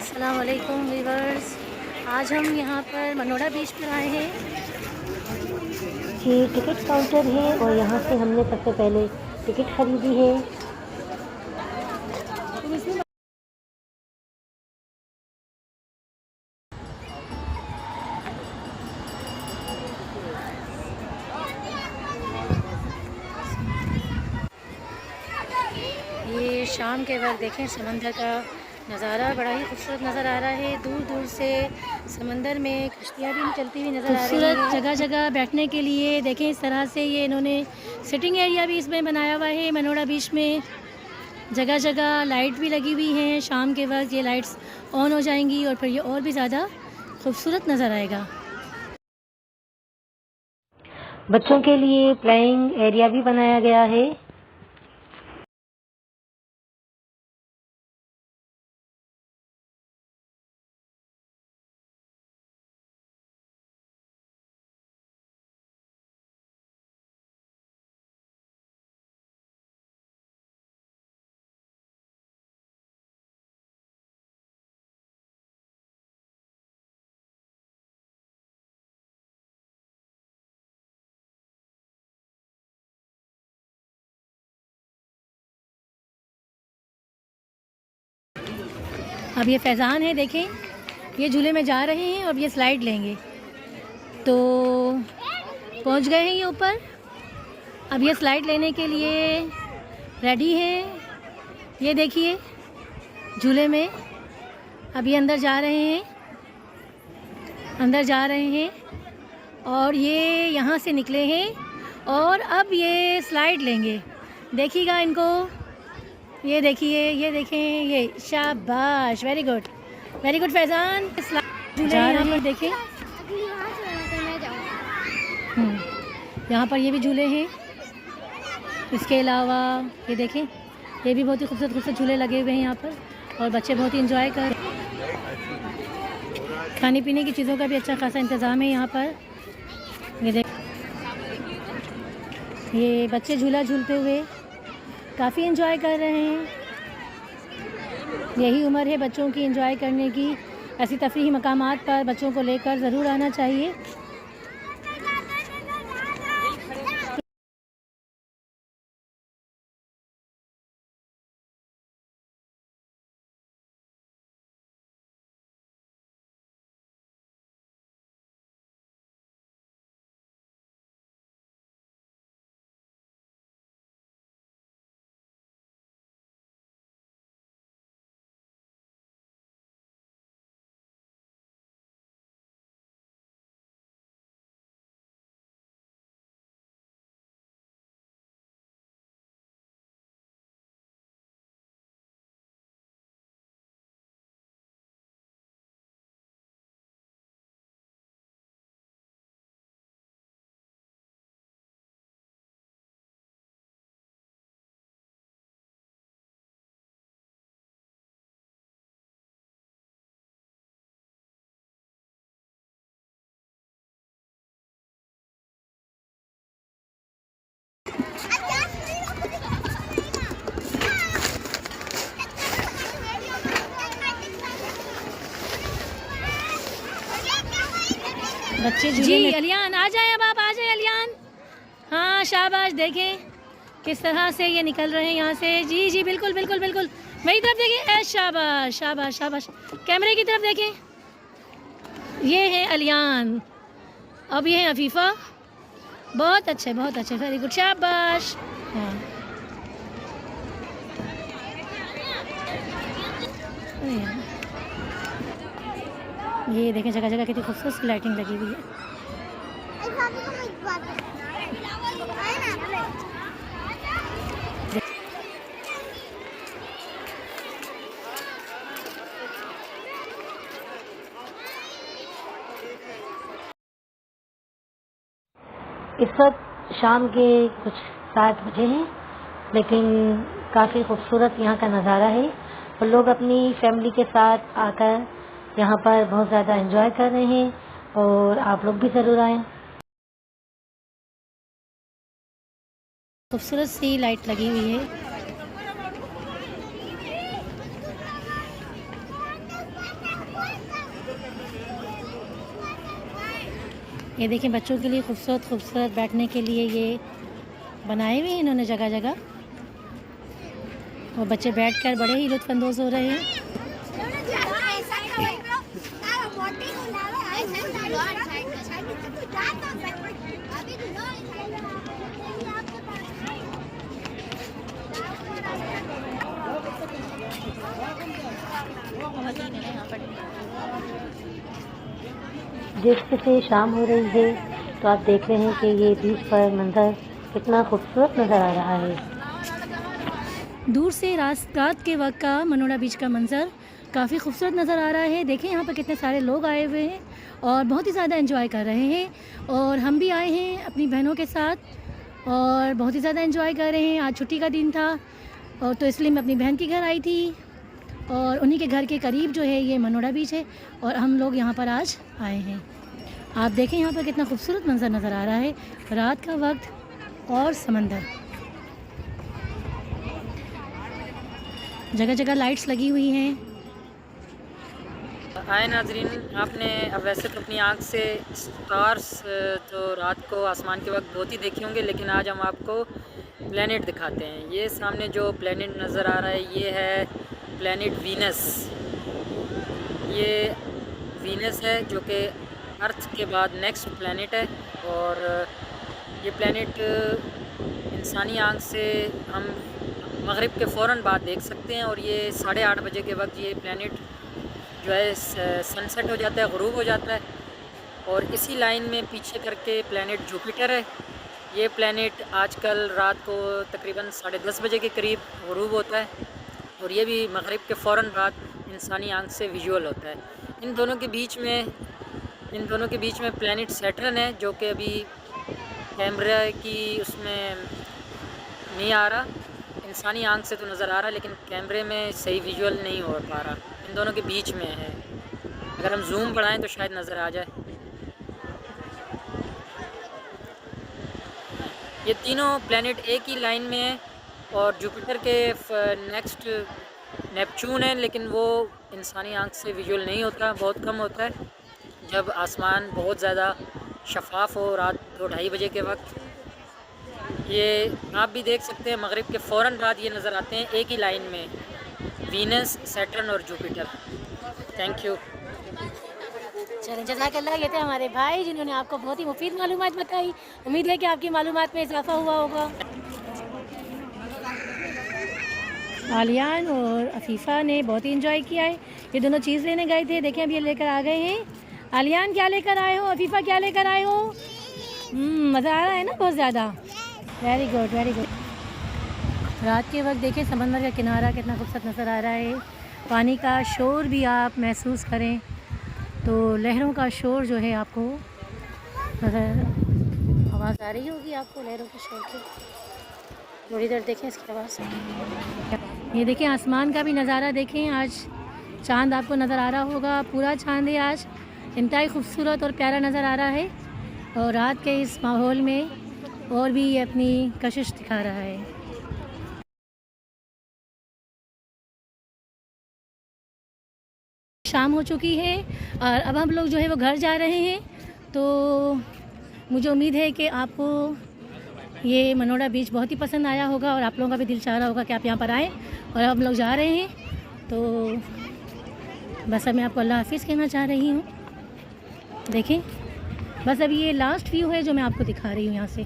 अस्सलाम वालेकुम वीवर्स। आज हम यहाँ पर मनोड़ा बीच पर आए हैं। ये टिकट काउंटर है और यहाँ से हमने सबसे पहले टिकट खरीदी है। ये शाम के वक्त देखें समंदर का नज़ारा बड़ा ही खूबसूरत नज़र आ रहा है। दूर दूर से समंदर में कश्तियाँ भी चलती हुई नज़र आ रही हैं। खूबसूरत जगह जगह बैठने के लिए देखें इस तरह से ये इन्होंने सिटिंग एरिया भी इसमें बनाया हुआ है। मनोड़ा बीच में जगह जगह लाइट भी लगी हुई हैं। शाम के वक्त ये लाइट्स ऑन हो जाएंगी और फिर ये और भी ज़्यादा खूबसूरत नज़र आएगा। बच्चों के लिए प्लेइंग एरिया भी बनाया गया है। अब ये फैज़ान है, देखें ये झूले में जा रहे हैं। अब ये स्लाइड लेंगे तो पहुंच गए हैं ये ऊपर। अब ये स्लाइड लेने के लिए रेडी हैं। ये देखिए झूले में अब ये अंदर जा रहे हैं, अंदर जा रहे हैं और ये यहाँ से निकले हैं और अब ये स्लाइड लेंगे। देखिएगा इनको, ये देखिए, ये देखें, ये शाबाश, वेरी गुड फैज़ान। झूले यहाँ पर देखें, यहाँ पर ये भी झूले हैं। इसके अलावा ये देखें, ये भी बहुत ही खूबसूरत झूले लगे हुए हैं यहाँ पर और बच्चे बहुत ही इंजॉय कर। खाने पीने की चीज़ों का भी अच्छा खासा इंतज़ाम है यहाँ पर। ये देख, ये बच्चे झूला झूलते हुए काफ़ी इंजॉय कर रहे हैं। यही उम्र है बच्चों की इंजॉय करने की। ऐसी तफरीही मकामात पर बच्चों को लेकर ज़रूर आना चाहिए। बच्चे जी अलियान आ जाए, अब आप आ जाए अलियान। हाँ शाबाश, देखें किस तरह से ये निकल रहे हैं यहाँ से। जी जी बिल्कुल बिल्कुल बिल्कुल, मेरी तरफ देखें। ए शाबाश शाबाश शाबाश, कैमरे की तरफ देखें। ये है अलियान, अब ये है अफीफ़ा। बहुत अच्छे, वेरी गुड, शाबाश। हाँ ये देखें जगह जगह कितनी खूबसूरत लाइटिंग लगी हुई है। इस वक्त शाम के कुछ 7 बजे हैं, लेकिन काफ़ी खूबसूरत यहाँ का नज़ारा है और लोग अपनी फैमिली के साथ आकर यहाँ पर बहुत ज़्यादा एंजॉय कर रहे हैं और आप लोग भी ज़रूर आएँ। खूबसूरत सी लाइट लगी हुई है। ये देखें बच्चों के लिए खूबसूरत खूबसूरत बैठने के लिए ये बनाए हुए हैं इन्होंने जगह जगह, और बच्चे बैठकर बड़े ही लुत्फ़अंदोज़ हो रहे हैं। जैसे से शाम हो रही है तो आप देख रहे हैं कि ये बीच पर मंजर कितना खूबसूरत नज़र आ रहा है। दूर से रात के वक्त का मनोड़ा बीच का मंजर काफ़ी खूबसूरत नज़र आ रहा है। देखें यहाँ पर कितने सारे लोग आए हुए हैं और बहुत ही ज़्यादा एंजॉय कर रहे हैं, और हम भी आए हैं अपनी बहनों के साथ और बहुत ही ज़्यादा एंजॉय कर रहे हैं। आज छुट्टी का दिन था और तो इसलिए मैं अपनी बहन के घर आई थी, और उन्हीं के घर के करीब जो है ये मनोड़ा बीच है और हम लोग यहाँ पर आज आए हैं। आप देखें यहाँ पर कितना खूबसूरत मंजर नज़र आ रहा है, रात का वक्त और समंदर, जगह जगह लाइट्स लगी हुई हैं। आए नाजरीन, आपने अब वैसे तो अपनी आँख से स्टार्स तो रात को आसमान के वक्त बहुत ही देखे होंगे, लेकिन आज हम आपको प्लेनेट दिखाते हैं। ये सामने जो प्लेनेट नज़र आ रहा है ये है प्लेनेट वीनस। ये वीनस है जो कि अर्थ के बाद नेक्स्ट प्लेनेट है, और ये प्लेनेट इंसानी आँख से हम मगरिब के फ़ौरन बाद देख सकते हैं, और ये 8:30 बजे के वक्त ये प्लेनेट जो है सनसेट हो जाता है, ग़ुरूब हो जाता है। और इसी लाइन में पीछे करके प्लेनेट जुपिटर है। ये प्लेनेट आजकल रात को तकरीबन 10:30 बजे के करीब ग़ुरूब होता है, और ये भी मगरिब के फ़ौरन बाद इंसानी आँख से विजुअल होता है। इन दोनों के बीच में प्लेनेट सैटर्न है, जो कि अभी कैमरा की उसमें नहीं आ रहा। इंसानी आँख से तो नज़र आ रहा है, लेकिन कैमरे में सही विजुअल नहीं हो पा रहा। इन दोनों के बीच में है, अगर हम जूम बढ़ाएं तो शायद नज़र आ जाए। ये तीनों प्लेनेट एक ही लाइन में है, और जुपिटर के नेक्स्ट नेपच्यून है, लेकिन वो इंसानी आँख से विजुअल नहीं होता, बहुत कम होता है जब आसमान बहुत ज़्यादा शफाफ हो रात 2-2:30 बजे के वक्त। ये आप भी देख सकते हैं मगरिब के फ़ौरन बाद ये नज़र आते हैं एक ही लाइन में, वीनस, सैटर्न और जुपिटर। Thank you. चलें, जज़ाकल्लाह। ये थे हमारे भाई जिन्होंने आपको बहुत ही मुफीद मालूमात बताई। उम्मीद है कि आपकी मालूमात में इजाफ़ा हुआ होगा। आलियान और अफीफ़ा ने बहुत ही इंजॉय किया है। ये दोनों चीज़ लेने गए थे, देखें अब ये लेकर आ गए हैं। आलियान क्या लेकर आए हो, अफीफ़ा क्या लेकर आए हो? मज़ा आ रहा है ना बहुत ज़्यादा। Very good, very good. रात के वक्त देखें समंदर का किनारा कितना खूबसूरत नज़र आ रहा है। पानी का शोर भी आप महसूस करें तो लहरों का शोर जो है आपको नज़र आवाज़ आ रही होगी आपको लहरों के शोर की। थोड़ी देर देखें इसकी आवाज़। ये देखें आसमान का भी नज़ारा देखें। आज चाँद आपको नज़र आ रहा होगा, पूरा चाँद है आज, इंतहाई खूबसूरत और प्यारा नज़र आ रहा है, और रात के इस माहौल में और भी ये अपनी कशिश दिखा रहा है। शाम हो चुकी है और अब हम लोग जो है वो घर जा रहे हैं। तो मुझे उम्मीद है कि आपको ये मनोड़ा बीच बहुत ही पसंद आया होगा और आप लोगों का भी दिल चाह रहा होगा कि आप यहाँ पर आएँ, और अब हम लोग जा रहे हैं। तो बस अब मैं आपको अल्लाह हाफिज़ कहना चाह रही हूँ। देखें बस अब ये लास्ट व्यू है जो मैं आपको दिखा रही हूँ यहाँ से।